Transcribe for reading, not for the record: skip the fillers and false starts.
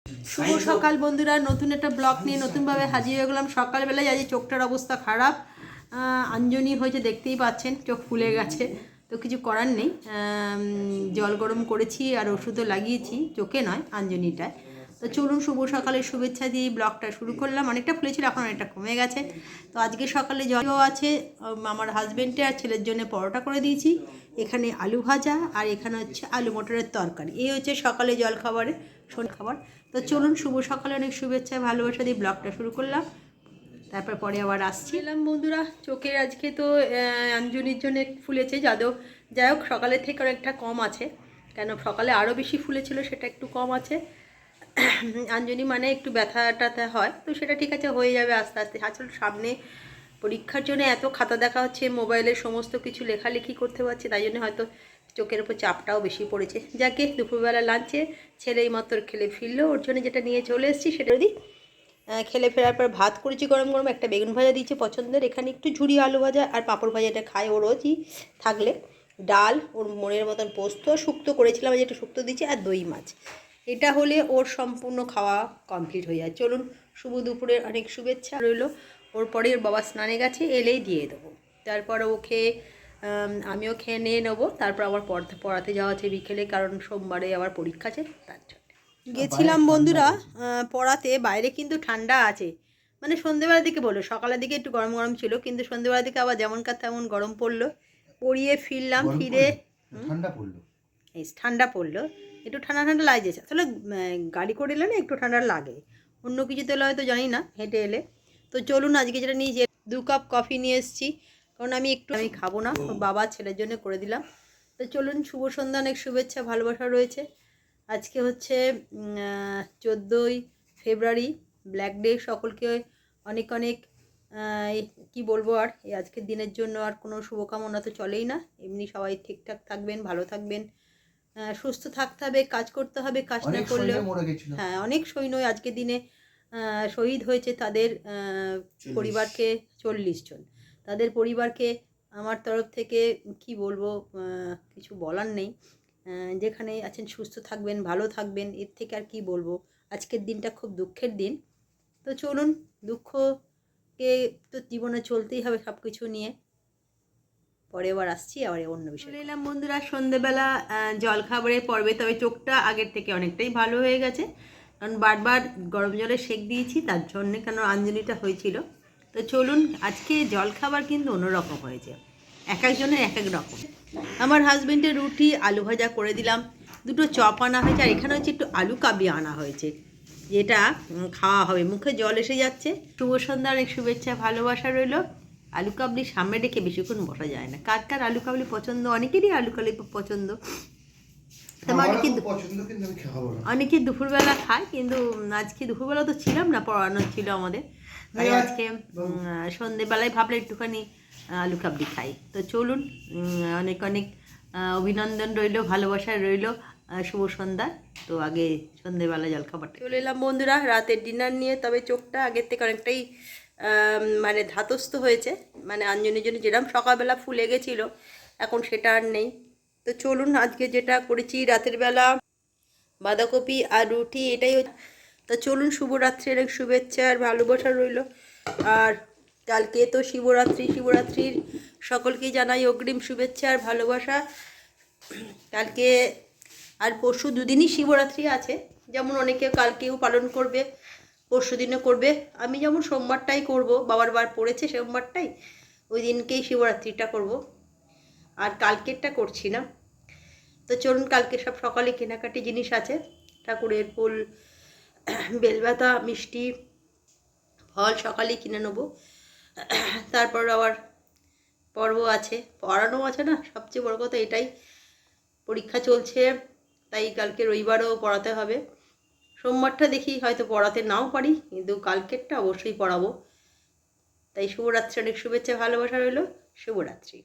শুভ সকাল বন্ধুরা, নতুন একটা ব্লগ নিয়ে নতুনভাবে হাজির হয়ে গেলাম। সকালবেলায় আজ চোখটার অবস্থা খারাপ, আঞ্জনি হয়েছে, দেখতেই পাচ্ছেন চোখ ফুলে গেছে। তো কিছু করার নেই, জল গরম করেছি আর ওষুধও লাগিয়েছি, চোখে নয় আঞ্জনিটায়। তো চলুন শুভ সকালের শুভেচ্ছা দিয়ে ব্লগটা শুরু করলাম। অনেকটা ফুলেছিল, এখন অনেকটা কমে গেছে। তো আজকে সকালে জলও আছে, আমার হাজব্যান্ডে আর ছেলের জন্য পরোটা করে দিয়েছি। এখানে আলু ভাজা আর এখানে হচ্ছে আলু মটরের তরকারি। এই হচ্ছে সকালে জল খাবারের খাবার। তো চলুন শুভ সকালে অনেক শুভেচ্ছা ভালোবাসা দিয়ে ব্লগটা শুরু করলাম, তারপর পরে আবার আসছি। এলাম বন্ধুরা, চোখের আজকে তো আঞ্জনির জন্য ফুলেছে, যাই হোক সকালের থেকে অনেকটা কম আছে, কেন সকালে আরও বেশি ফুলেছিল, সেটা একটু কম আছে। আঞ্জনি মানে একটু ব্যথা ট্যাথা হয়, তো সেটা ঠিক আছে, হয়ে যাবে আস্তে আস্তে। আসলে সামনে পরীক্ষার জন্য এত খাতা দেখা হচ্ছে, মোবাইলে সমস্ত কিছু লেখালেখি করতে পারছে, তাই জন্য হয়তো চোখের উপর চাপটাও বেশি পড়েছে। যাকে দুপুরবেলা লাঞ্চে ছেলে এই মাত্র খেলে ফিরলো, ওর জন্য যেটা নিয়ে চলে এসেছি সেটা যদি খেলে ফেরার পর ভাত করেছি গরম গরম, একটা বেগুন ভাজা দিয়েছে পছন্দের, এখানে একটু ঝুরি আলু ভাজা আর পাঁপড় ভাজাটা খায় ও রোজই থাকলে, ডাল, ওর মনের মতন পোস্ত শুক্তো করেছিলাম, যেটা শুক্তো দিয়েছি, আর দই মাছ। এটা হলে ওর সম্পূর্ণ খাওয়া কমপ্লিট হয়ে যায়। চলুন শুভ দুপুরের অনেক শুভেচ্ছা রইল। ওর পরে ওর বাবা স্নানে গেছে, এলেই দিয়ে দেবো। তারপর ওকে আমিও খেয়ে নিয়ে নেবো, তারপর আবার পড়াতে যাওয়া আছে বিকেলে, কারণ সোমবারে আবার পরীক্ষা আছে, তার জন্য গেছিলাম বন্ধুরা পড়াতে। বাইরে কিন্তু ঠান্ডা আছে, মানে সন্ধ্যেবেলার দিকে বললো, সকালের দিকে একটু গরম গরম ছিল, কিন্তু সন্ধ্যেবেলার দিকে আবার যেমনকার তেমন গরম পড়লো। পড়িয়ে ফিরলাম, ফিরে ঠান্ডা পড়লো, একটু ঠান্ডা ঠান্ডা লাগছে। আসলে গাড়ি করে এলে না একটু ঠান্ডা লাগে, অন্য কিছুতে এলে হয়তো জানি না, হেঁটে এলে। তো চলুন আজকে যেটা নিয়ে 2 কাপ কফি নিয়ে এসেছি, কারণ আমি খাবো না, ওর বাবা ছেলের জন্য করে দিলাম। তো চলুন শুভ সন্ধ্যা, অনেক শুভেচ্ছা ভালোবাসা রয়েছে। আজকে হচ্ছে 14ই ফেব্রুয়ারি, ব্ল্যাক ডে। সকলকে অনেক অনেক কি বলবো আর, এই আজকের দিনের জন্য আর কোনো শুভকামনা তো চলেই না। এমনি সবাই ঠিকঠাক থাকবেন, ভালো থাকবেন, সুস্থ থাকতে হবে, কাজ করতে হবে, কাজ না করলেও। হ্যাঁ, অনেক সৈন্য আজকের দিনে শহীদ হয়েছে, তাদের পরিবারকে 40 জন, তাদের পরিবারকে আমার তরফ থেকে কি বলবো, কিছু বলার নেই। যেখানে আছেন সুস্থ থাকবেন, ভালো থাকবেন, এর থেকে আর কি বলবো। আজকের দিনটা খুব দুঃখের দিন। তো চলুন, দুঃখকে তো জীবনে চলতেই হবে সব কিছু নিয়ে। পরে আবার আসছি, আবার অন্য বিষয় চলে এলাম বন্ধুরা সন্ধেবেলা জলখাবারের পর্বে। তবে চোখটা আগের থেকে অনেকটাই ভালো হয়ে গেছে, কারণ বারবার গরম জলে সেঁক দিয়েছি, তার জন্যে, কেন আঞ্জনিটা হয়েছিল। তো চলুন, আজকে জলখাবার কিন্তু অন্যরকম হয়েছে, এক একজনের এক এক রকম। আমার হাজব্যান্ডের রুটি আলু ভাজা করে দিলাম, 2টো চপ আনা হয়েছে, আর এখানে হচ্ছে একটু আলু কাবলি আনা হয়েছে, যেটা খাওয়া হবে। মুখে জল এসে যাচ্ছে। শুভ সন্ধ্যা, অনেক শুভেচ্ছা ভালোবাসা রইল। আলু কাবলি সামনে রেখে বেশিক্ষণ বসা যায় না। কার কার আলু কাবলি পছন্দ, অনেকেরই আলু কাবলি পছন্দ। অনেকে দুপুরবেলা খায়, কিন্তু আজকে দুপুরবেলা তো ছিলাম না, পড়ানো ছিল আমাদের, আজকে সন্ধেবেলায় ভাবলে একটুখানি আলু কাবলি খাই। তো চলুন, অনেক অনেক অভিনন্দন রইল, ভালোবাসা রইল, শুভ সন্ধ্যা। তো আগে সন্ধেবেলা জলখাবারটা চলে এলাম বন্ধুরা রাতের ডিনার নিয়ে। তবে চোখটা আগের থেকে অনেকটাই মানে ধাতস্থ হয়েছে, মানে আঞ্জনের জন্য যেরকম সকালবেলা ফুলে গেছিলো, এখন সেটা আর নেই। তো চলুন, আজকে যেটা করেছি রাতের বেলা বাঁধাকপি আর রুটি, এটাই হচ্ছে। তো চলুন, শুভরাত্রি, অনেক শুভেচ্ছা আর ভালোবাসা রইল। আর কালকে তো শিবরাত্রির সকলকেই জানাই অগ্রিম শুভেচ্ছা আর ভালোবাসা। কালকে আর পরশু দুদিনই শিবরাত্রি আছে, যেমন অনেকে কালকেও পালন করবে, পরশু দিনও করবে। আমি যেমন সোমবারটাই করব, বাবার বার পড়েছে সোমবারটাই, ওই দিনকেই শিবরাত্রিটা করব, আর কালকেরটা করছি না। তো চলুন, কালকে সব সকালে কেনাকাটি জিনিস আছে, ঠাকুরের ফুল, বেলপাতা, মিষ্টি, ফল সকালেই কিনে নেবো। তারপর আবার পর্ব আছে, পড়ানো আছে না, সবচেয়ে বড় কথা এটাই। পরীক্ষা চলছে, তাই কালকে রবিবারও পড়াতে হবে। সোমবারটা দেখি হয়তো পড়াতে নাও পারি, কিন্তু কালকেরটা অবশ্যই পড়াবো। তাই শুভরাত্রি, অনেক শুভেচ্ছা ভালোবাসা রইল। শুভরাত্রি।